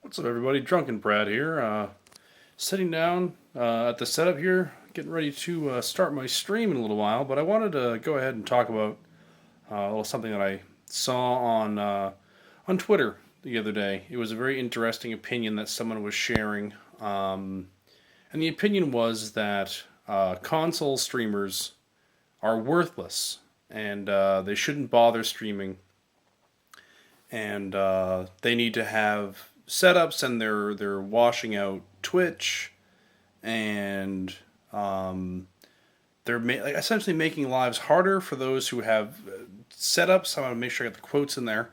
What's up, everybody? Drunken Brad here. Sitting down at the setup here, getting ready to start my stream in a little while. But I wanted to go ahead and talk about a little something that I saw on Twitter the other day. It was a very interesting opinion that someone was sharing, and the opinion was that console streamers are worthless and they shouldn't bother streaming, and they need to have setups, and they're washing out Twitch, and they're like essentially making lives harder for those who have setups. I want to make sure I get the quotes in there.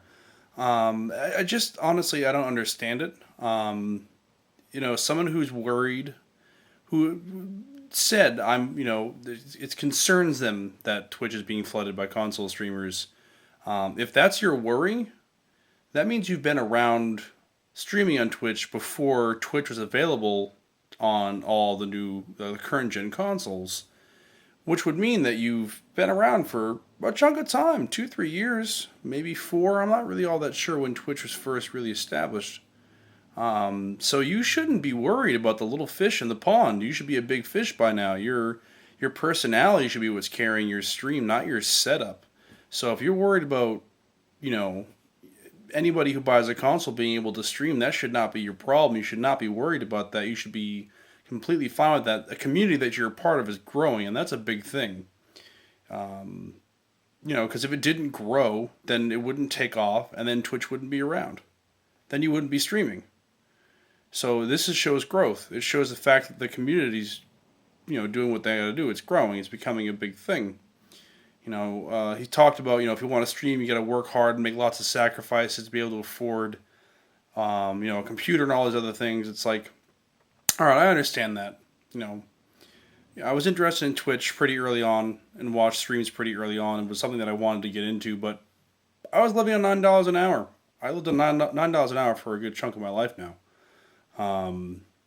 I just honestly I don't understand it. Someone who's worried, who said it concerns them that Twitch is being flooded by console streamers. If that's your worry, that means you've been around streaming on Twitch before Twitch was available on all the current gen consoles, which would mean that you've been around for a chunk of time, 2, 3 years, maybe four. I'm not really all that sure when Twitch was first really established. So you shouldn't be worried about the little fish in the pond. You should be a big fish by now. Your personality should be what's carrying your stream, not your setup. So if you're worried about, you know, anybody who buys a console being able to stream, that should not be your problem. You should not be worried about that. You should be completely fine with that. A community that you're a part of is growing, and that's a big thing. Because if it didn't grow, then it wouldn't take off, and then Twitch wouldn't be around. Then you wouldn't be streaming. So shows growth. It shows the fact that the community's, doing what they got to do. It's growing. It's becoming a big thing. He talked about, if you want to stream, you got to work hard and make lots of sacrifices to be able to afford, a computer and all these other things. It's like, all right, I understand that. I was interested in Twitch pretty early on and watched streams pretty early on. It was something that I wanted to get into, but I was living on $9 an hour. I lived on $9 an hour for a good chunk of my life now. I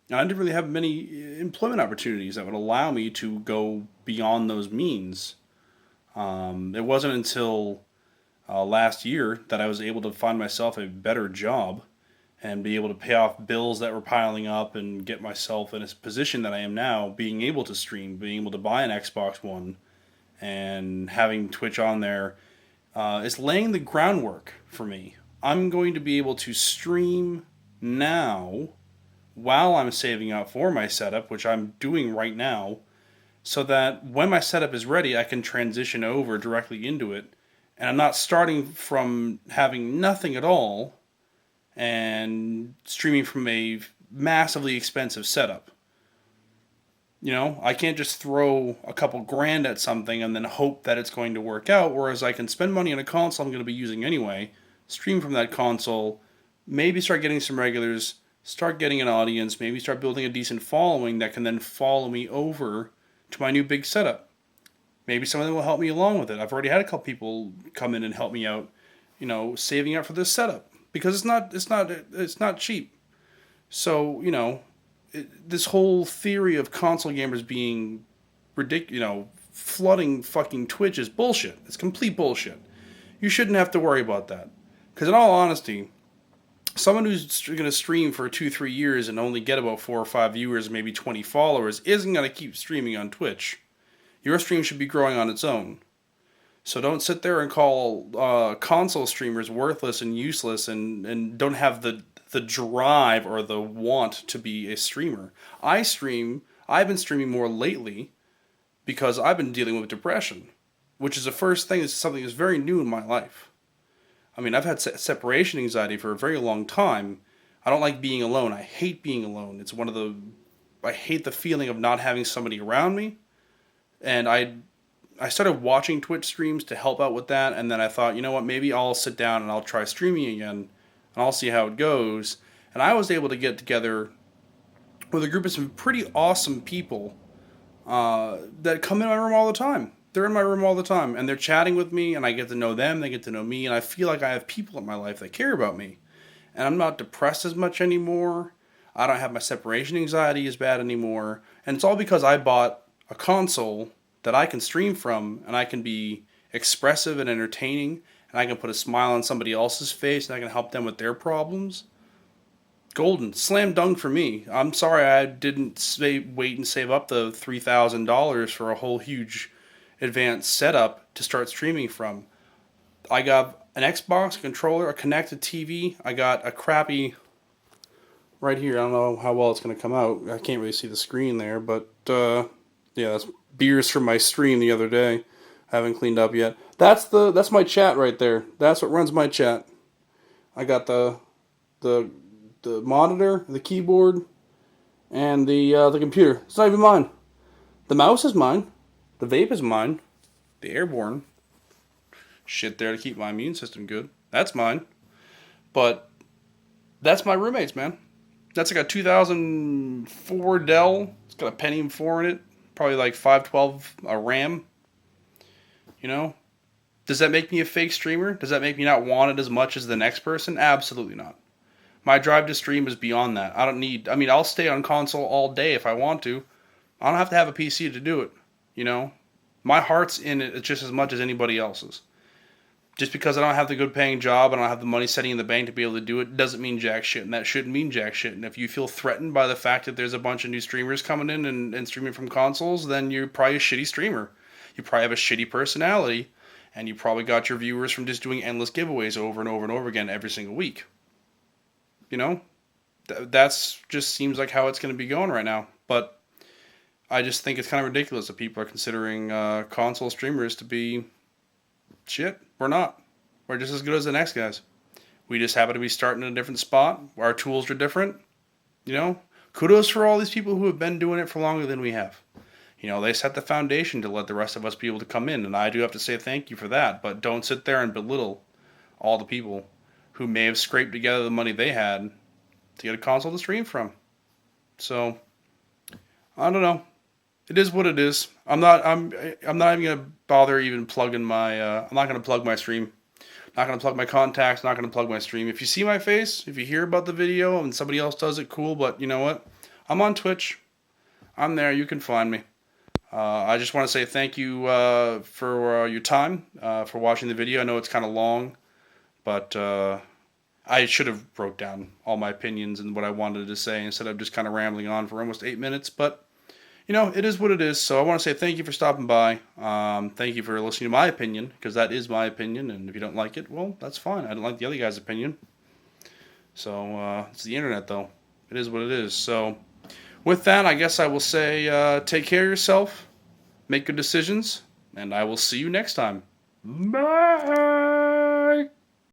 didn't really have many employment opportunities that would allow me to go beyond those means. It wasn't until last year that I was able to find myself a better job and be able to pay off bills that were piling up and get myself in a position that I am now, being able to stream, being able to buy an Xbox One, and having Twitch on there is laying the groundwork for me. I'm going to be able to stream now while I'm saving up for my setup, which I'm doing right now, so that when my setup is ready, I can transition over directly into it. And I'm not starting from having nothing at all and streaming from a massively expensive setup. I can't just throw a couple grand at something and then hope that it's going to work out, whereas I can spend money on a console I'm going to be using anyway, stream from that console, maybe start getting some regulars, start getting an audience, maybe start building a decent following that can then follow me over to my new big setup. Maybe some of them will help me along with it. I've already had a couple people come in and help me out, saving up for this setup, because it's not cheap. So this whole theory of console gamers being ridiculous, flooding fucking Twitch is bullshit. It's complete bullshit. You shouldn't have to worry about that, because in all honesty, someone who's going to stream for 2, 3 years and only get about 4 or 5 viewers, maybe 20 followers, isn't going to keep streaming on Twitch. Your stream should be growing on its own. So don't sit there and call console streamers worthless and useless and don't have the drive or the want to be a streamer. I've been streaming more lately because I've been dealing with depression, which is the first thing, is something that's very new in my life. I mean, I've had separation anxiety for a very long time. I don't like being alone. I hate being alone. I hate the feeling of not having somebody around me. And I started watching Twitch streams to help out with that, and then I thought, you know what, maybe I'll sit down and I'll try streaming again, and I'll see how it goes. And I was able to get together with a group of some pretty awesome people that come in my room all the time. They're in my room all the time, and they're chatting with me, and I get to know them, they get to know me, and I feel like I have people in my life that care about me. And I'm not depressed as much anymore. I don't have my separation anxiety as bad anymore. And it's all because I bought a console that I can stream from, and I can be expressive and entertaining, and I can put a smile on somebody else's face, and I can help them with their problems. Golden, slam dunk for me. I'm sorry I didn't wait and save up the $3,000 for a whole huge advanced setup to start streaming from. I got an Xbox a controller, a connected TV. I got a crappy right here. I don't know how well it's going to come out. I can't really see the screen there, but yeah, that's beers from my stream the other day. I haven't cleaned up yet. That's my chat right there. That's what runs my chat. I got the the monitor, the keyboard, and the computer. It's not even mine. The mouse is mine. The vape is mine. The airborne shit there to keep my immune system good. That's mine. But that's my roommate's, man. That's like a 2004 Dell. It's got a Pentium 4 in it. Probably like 512 a RAM. You know? Does that make me a fake streamer? Does that make me not want it as much as the next person? Absolutely not. My drive to stream is beyond that. I'll stay on console all day if I want to. I don't have to have a PC to do it. You know? My heart's in it just as much as anybody else's. Just because I don't have the good paying job and I don't have the money sitting in the bank to be able to do it doesn't mean jack shit, and that shouldn't mean jack shit. And if you feel threatened by the fact that there's a bunch of new streamers coming in and streaming from consoles, then you're probably a shitty streamer. You probably have a shitty personality, and you probably got your viewers from just doing endless giveaways over and over and over again every single week. You know? That's just seems like how it's going to be going right now. But I just think it's kind of ridiculous that people are considering console streamers to be shit. We're not. We're just as good as the next guys. We just happen to be starting in a different spot. Our tools are different. You know? Kudos for all these people who have been doing it for longer than we have. You know, they set the foundation to let the rest of us be able to come in, and I do have to say thank you for that. But don't sit there and belittle all the people who may have scraped together the money they had to get a console to stream from. So, I don't know. It is what it is. I'm not even gonna bother even plugging my. I'm not gonna plug my stream. Not gonna plug my contacts. Not gonna plug my stream. If you see my face, if you hear about the video and somebody else does it, cool. But you know what? I'm on Twitch. I'm there. You can find me. I just want to say thank you for your time for watching the video. I know it's kind of long, but I should have wrote down all my opinions and what I wanted to say instead of just kind of rambling on for almost 8 minutes. But you know, it is what it is. So I want to say thank you for stopping by. Thank you for listening to my opinion, because that is my opinion. And if you don't like it, well, that's fine. I don't like the other guy's opinion. So it's the internet, though. It is what it is. So with that, I guess I will say take care of yourself, make good decisions, and I will see you next time. Bye.